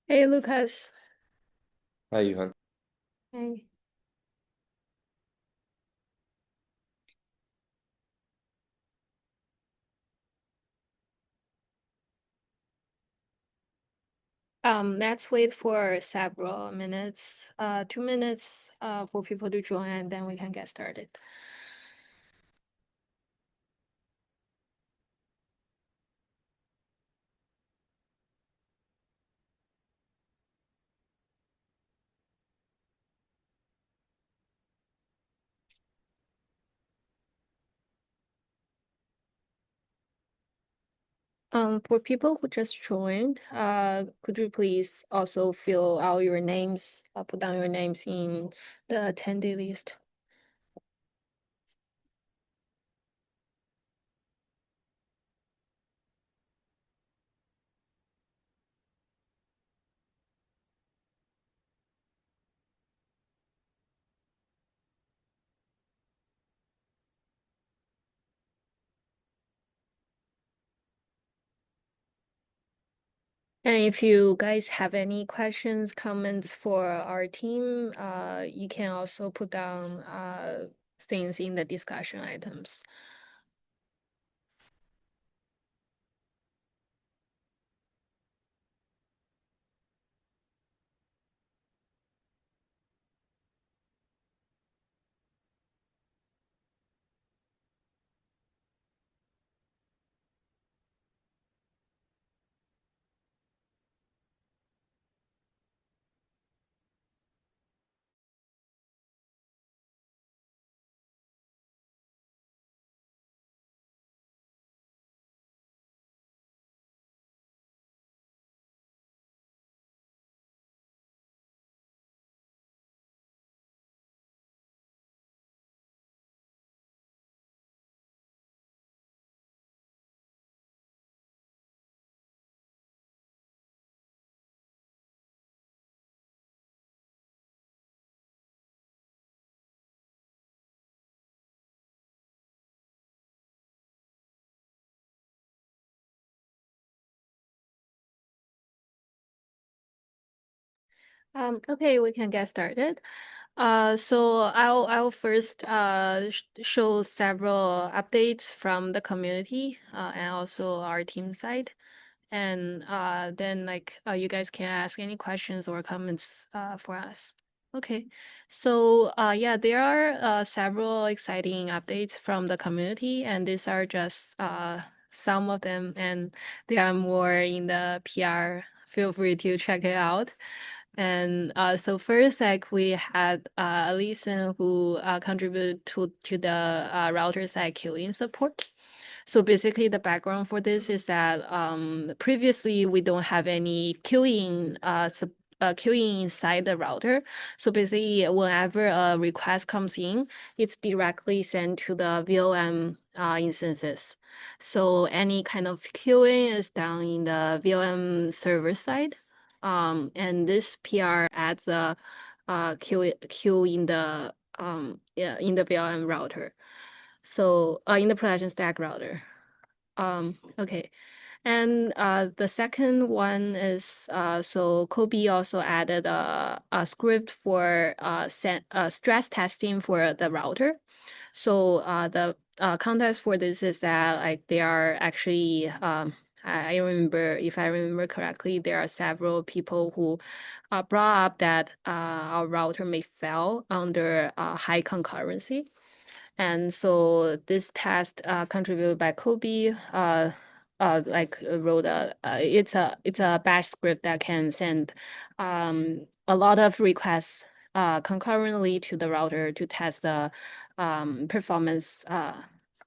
Hey Lucas. Hi, Johan. Hey. Let's wait for several minutes, 2 minutes, for people to join, and then we can get started. For people who just joined, could you please also fill out your names, put down your names in the attendee list? And if you guys have any questions, comments for our team, you can also put down things in the discussion items. Okay, we can get started. So I'll first show several updates from the community and also our team side. And then you guys can ask any questions or comments for us. Okay. So yeah, there are several exciting updates from the community, and these are just some of them, and there are more in the PR. Feel free to check it out. And so first, like we had Alison who contributed to the router side queuing support. So basically, the background for this is that previously we don't have any queuing inside the router. So basically, whenever a request comes in, it's directly sent to the vLLM instances. So any kind of queuing is done in the vLLM server side. And this PR adds a queue in the yeah in the vLLM router. So in the production stack router. Okay. And the second one is so Kobe also added a script for stress testing for the router. So the context for this is that like they are actually I remember if I remember correctly, there are several people who brought up that our router may fail under high concurrency. And so this test contributed by Kobe wrote it's a bash script that can send a lot of requests concurrently to the router to test the performance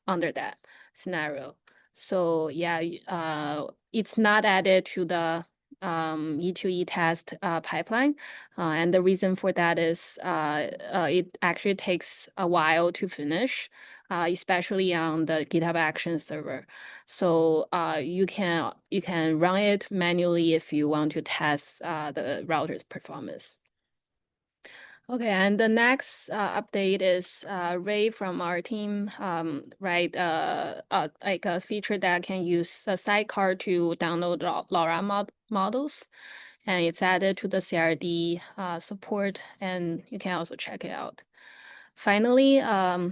under that scenario. So yeah, it's not added to the E2E test pipeline. And the reason for that is it actually takes a while to finish, especially on the GitHub Actions server. So you can run it manually if you want to test the router's performance. Okay, and the next update is Ray from our team, right? Like a feature that can use a sidecar to download LoRa models. and it's added to the CRD support, and you can also check it out. Finally, a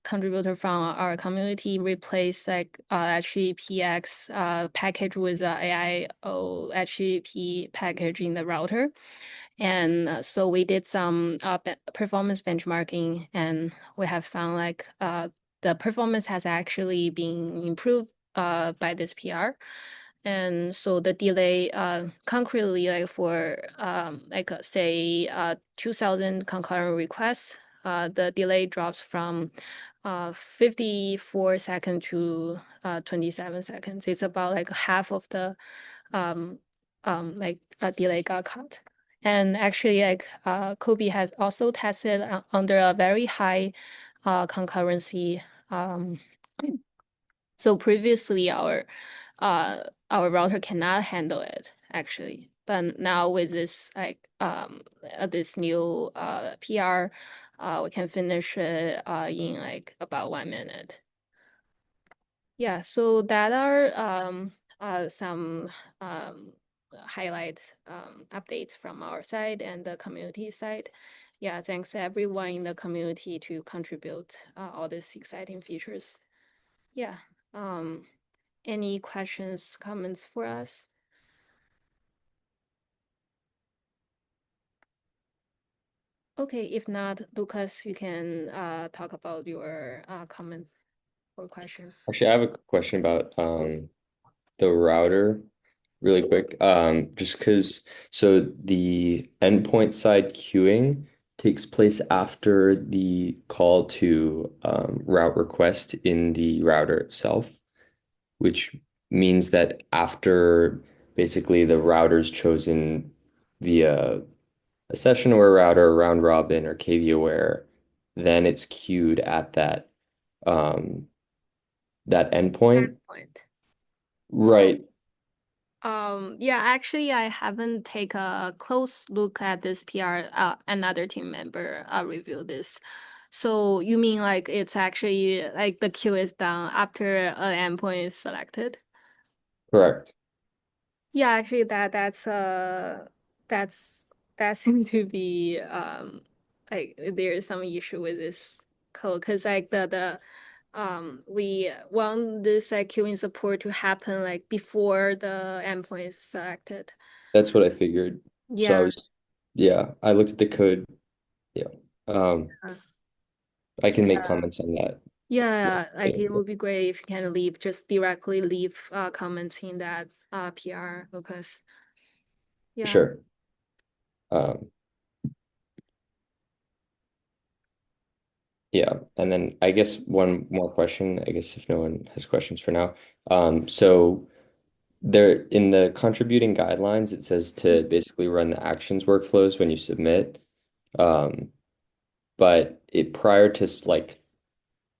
contributor from our community replaced like HTTPX package with a AIO HTTP package in the router. And so we did some performance benchmarking, and we have found like the performance has actually been improved by this PR. And so the delay concretely like for like say 2000 concurrent requests, the delay drops from 54 seconds to 27 seconds. It's about like half of the um, like delay got cut. And actually, like Kobe has also tested under a very high concurrency. Um, so previously, our router cannot handle it actually, but now with this like this new PR, we can finish it in like about 1 minute. Yeah, so that are some highlights updates from our side and the community side. Yeah, thanks everyone in the community to contribute all these exciting features. Yeah. Um, any questions, comments for us? Okay, if not, Lucas, you can talk about your comment or question. Actually, I have a question about the router really quick. Just because so the endpoint side queuing takes place after the call to route request in the router itself, which means that after basically the router's chosen via a session aware router, round robin, or KV aware, then it's queued at um, that endpoint. Point. Oh, Right. yeah, actually, I haven't take a close look at this PR. Another team member reviewed this. So you mean like it's actually like the queue is done after an endpoint is selected? Correct. Yeah, actually, that's that seems to be like there is some issue with this code because like the we want this like queuing support to happen like before the endpoint is selected. That's what I figured. So I Yeah. was, yeah, I looked at the code. Yeah. Um, Uh, I can make Yeah. comments on that. Yeah, like Yeah. it would be great if you can leave just directly leave comments in that PR because yeah. Sure. Um, yeah. And then I guess one more question, I guess if no one has questions for now. So there in the contributing guidelines, it says to basically run the actions workflows when you submit. Um, but it prior to like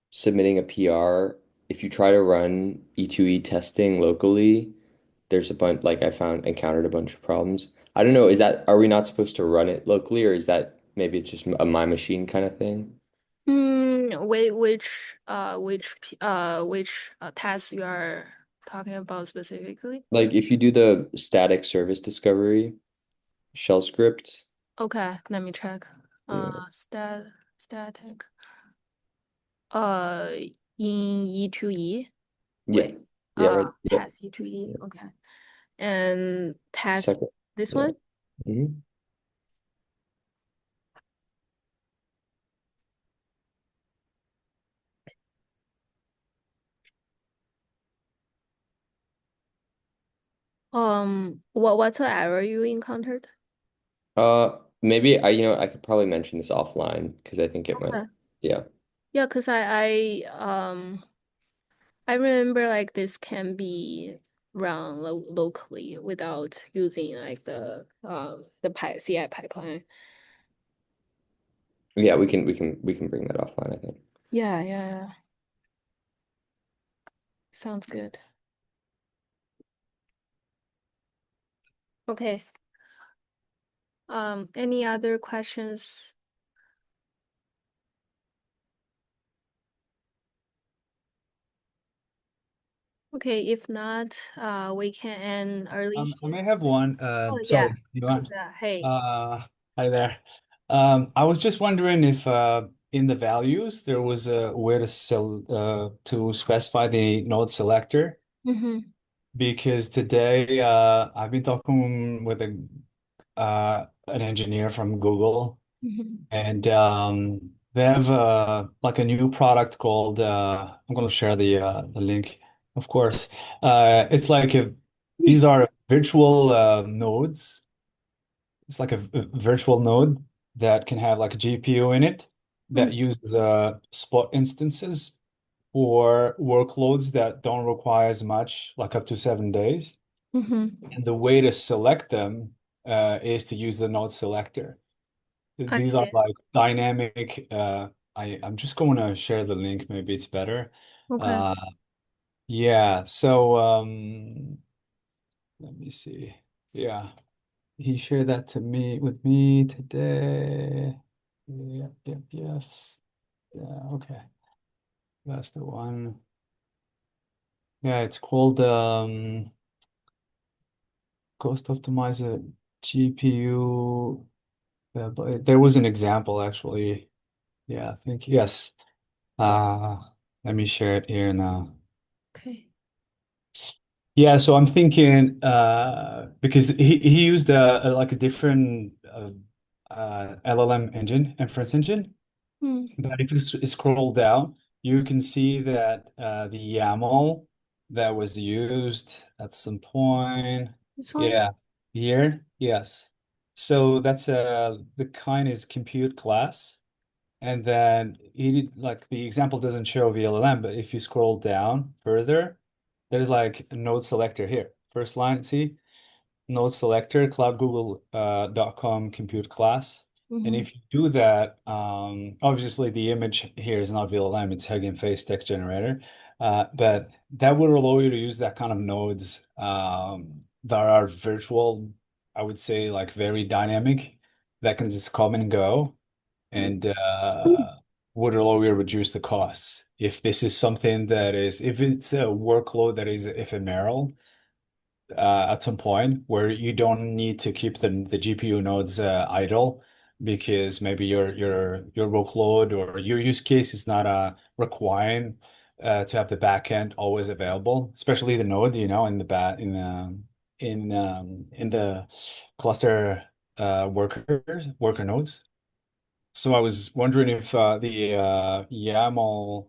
submitting a PR, if you try to run E2E testing locally, there's a bunch like I found encountered a bunch of problems. I don't know, is that are we not supposed to run it locally or is that maybe it's just a my machine kind of thing? Wait, which task you are talking about specifically? Like if you do the static service discovery shell script, Okay, let me check. yeah, Static. Uh, in E2E. yeah, Wait. yeah, right, yeah, Task E2E. yeah. Okay. And task Second, this yeah. one? Mhm. What's the error you encountered? Maybe I could probably mention this offline because I think it might, Okay. yeah. Yeah, because I remember like this can be run locally without using like the CI pipeline. Yeah, we can bring that offline, I think. Yeah, yeah, yeah. Sounds good. Okay. Any other questions? Okay, if not, we can end early I here. may have one. Oh yeah, Sorry, you want? Kusa, hey. Uh, Hi there. I was just wondering if in the values there was a way to specify the node selector Mm-hmm. because today I've been talking with a an engineer from Google Mm-hmm. and they have like a new product called I'm going to share the link, of course. It's like these are virtual nodes. It's like a virtual node that can have like a GPU in it that uses spot instances for workloads that don't require as much, like up to 7 days. Mm-hmm. And the way to select them is to use the node selector. I These are see. like dynamic. I'm just going to share the link. Maybe it's better. Okay. Uh, yeah. So let me see. Yeah, he shared that to me with me today. Yep, yep, yes. Yeah, okay. That's the one. Yeah, it's called Cost Optimizer GPU. But there was an example actually. Yeah, I think yes. Uh, Let me share it here now. Okay. Yeah, so I'm thinking because he used like a different LLM engine, inference engine. Mm, But if you scroll down, you can see that the YAML that was used at some point, this one? yeah, here, yes. So that's the kind is compute class. And then he did like the example doesn't show vLLM, but if you scroll down further, there's like a node selector here. First line, see? Node selector, cloudgoogle.com compute class. And Mm-hmm. if you do that, obviously the image here is not vLLM, it's Hugging Face text generator. But that would allow you to use that kind of nodes that are virtual, I would say like very dynamic, that can just come and go and would allow you to reduce the costs. If this is something that is, if it's a workload that is ephemeral, at some point where you don't need to keep the GPU nodes idle because maybe your workload or your use case is not requiring to have the backend always available, especially the node, in the bat in the cluster worker nodes. So I was wondering if the YAML,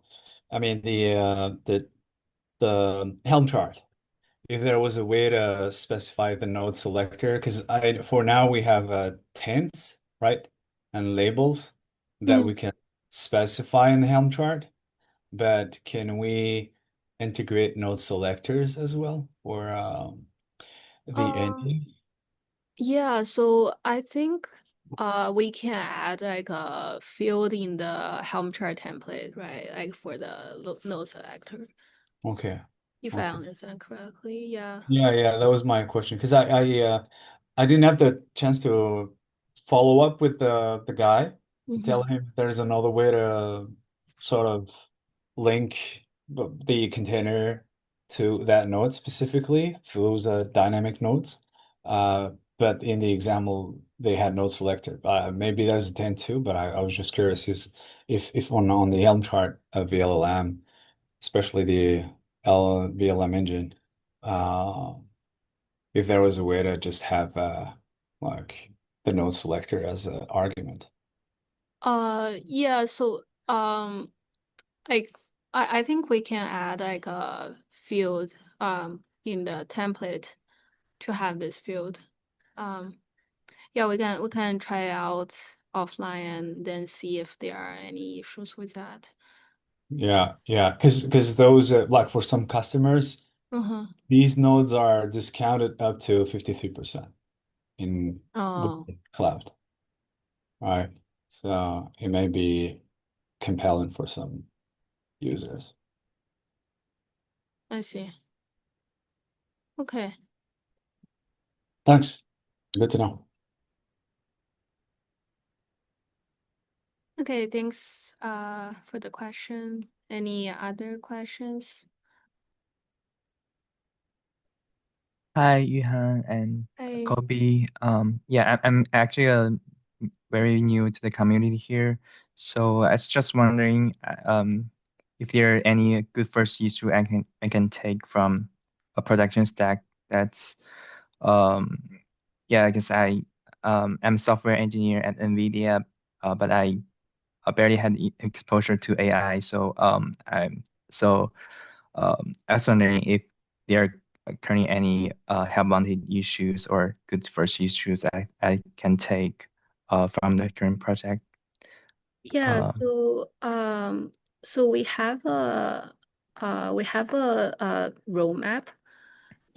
I mean the Helm chart, if there was a way to specify the node selector, because I for now we have tints, right, and labels that Mm. we can specify in the Helm chart, but can we integrate node selectors as well for the Uh, engine? yeah, so I think we can add like a field in the Helm chart template, right? Like for the node selector, Okay. if I Okay. understand correctly. Yeah. Yeah, yeah, that was my question because I didn't have the chance to follow up with the guy to tell Mm-hmm. him there's another way to sort of link the container to that node specifically for those dynamic nodes. But in the example, they had node selector. Maybe there's a 10 too, but I was just curious is if on the Helm chart of vLLM, especially the vLLM engine. Uh, if there was a way to just have like the node selector as an argument. Yeah, so like I think we can add like a field in the template to have this field. Um yeah, we can try out offline and then see if there are any issues with that. Yeah, yeah, because those like for some customers, Uh-huh. these nodes are discounted up to 53% in Oh, Google Cloud, right? So it may be compelling for some users. I see. Okay. Thanks. Good to know. Okay, thanks for the question. Any other questions? Hi, Yuhan and Hi. Kobe. Yeah, I'm actually very new to the community here, so I was just wondering, if there are any good first issue I can take from a production stack that's, um, yeah, I guess I'm a software engineer at NVIDIA, but I barely had exposure to AI, I was wondering if there are currently any help-wanted issues or good first issues I can take from the current project. Yeah, Um, so we have a roadmap,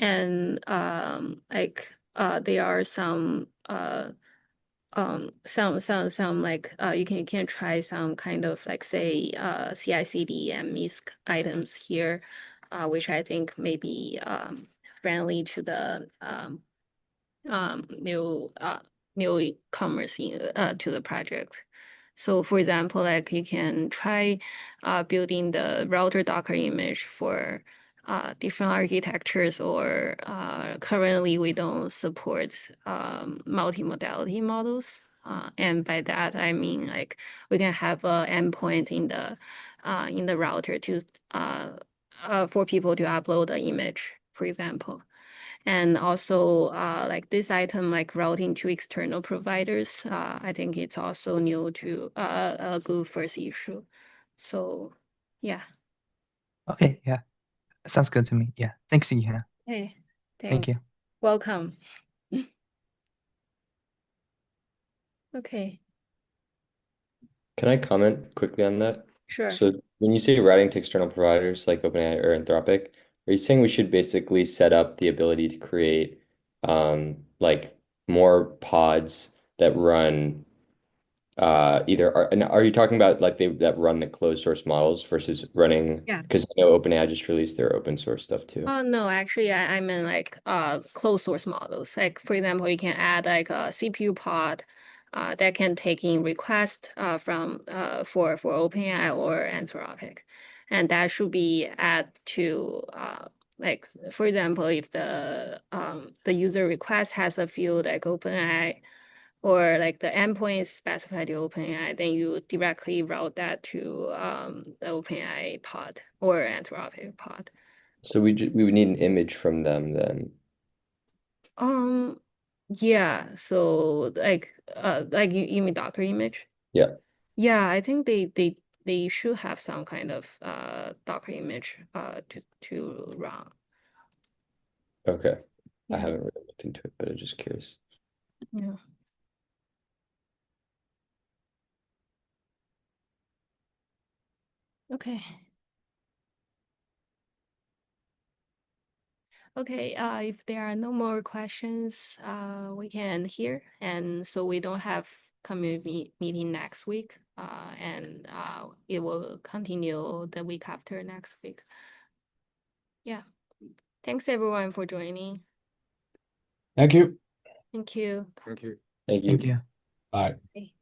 and there are some like you can try some kind of like say CI/CD and MISC items here, which I think may be friendly to the new newcomers to the project. So for example, like you can try building the router Docker image for different architectures, or currently we don't support multimodality models. And by that I mean like we can have an endpoint in the router to for people to upload an image, for example. And also, like this item, like routing to external providers, I think it's also new to a good first issue. So, yeah. okay, yeah, sounds good to me. Yeah, thanks, Yihan. Hey, Thank thanks. you. Welcome. Okay, Can I comment quickly on that? sure. So when you say routing to external providers like OpenAI or Anthropic, are you saying we should basically set up the ability to create like more pods that run either and are you talking about like they that run the closed source models versus running Yeah. because I know OpenAI just released their open source stuff too. Oh no, actually I meant like closed source models. Like for example, you can add like a CPU pod that can take in requests from for OpenAI or Anthropic. And that should be add to like for example, if the user request has a field like OpenAI, or like the endpoint is specified to OpenAI, then you directly route that to the OpenAI pod or Anthropic pod. So we would need an image from them then. Um, yeah, so like you mean Docker image? Yeah. Yeah, I think they should have some kind of Docker image to run. Okay. I Yeah. haven't really looked into it, but I'm just curious. Yeah. Okay. Okay, if there are no more questions, we can hear. And so we don't have community meeting next week, and it will continue the week after next week. Yeah. Thanks everyone for joining. Thank you. Thank you. Thank you. Thank Thank you. you. Bye. Okay.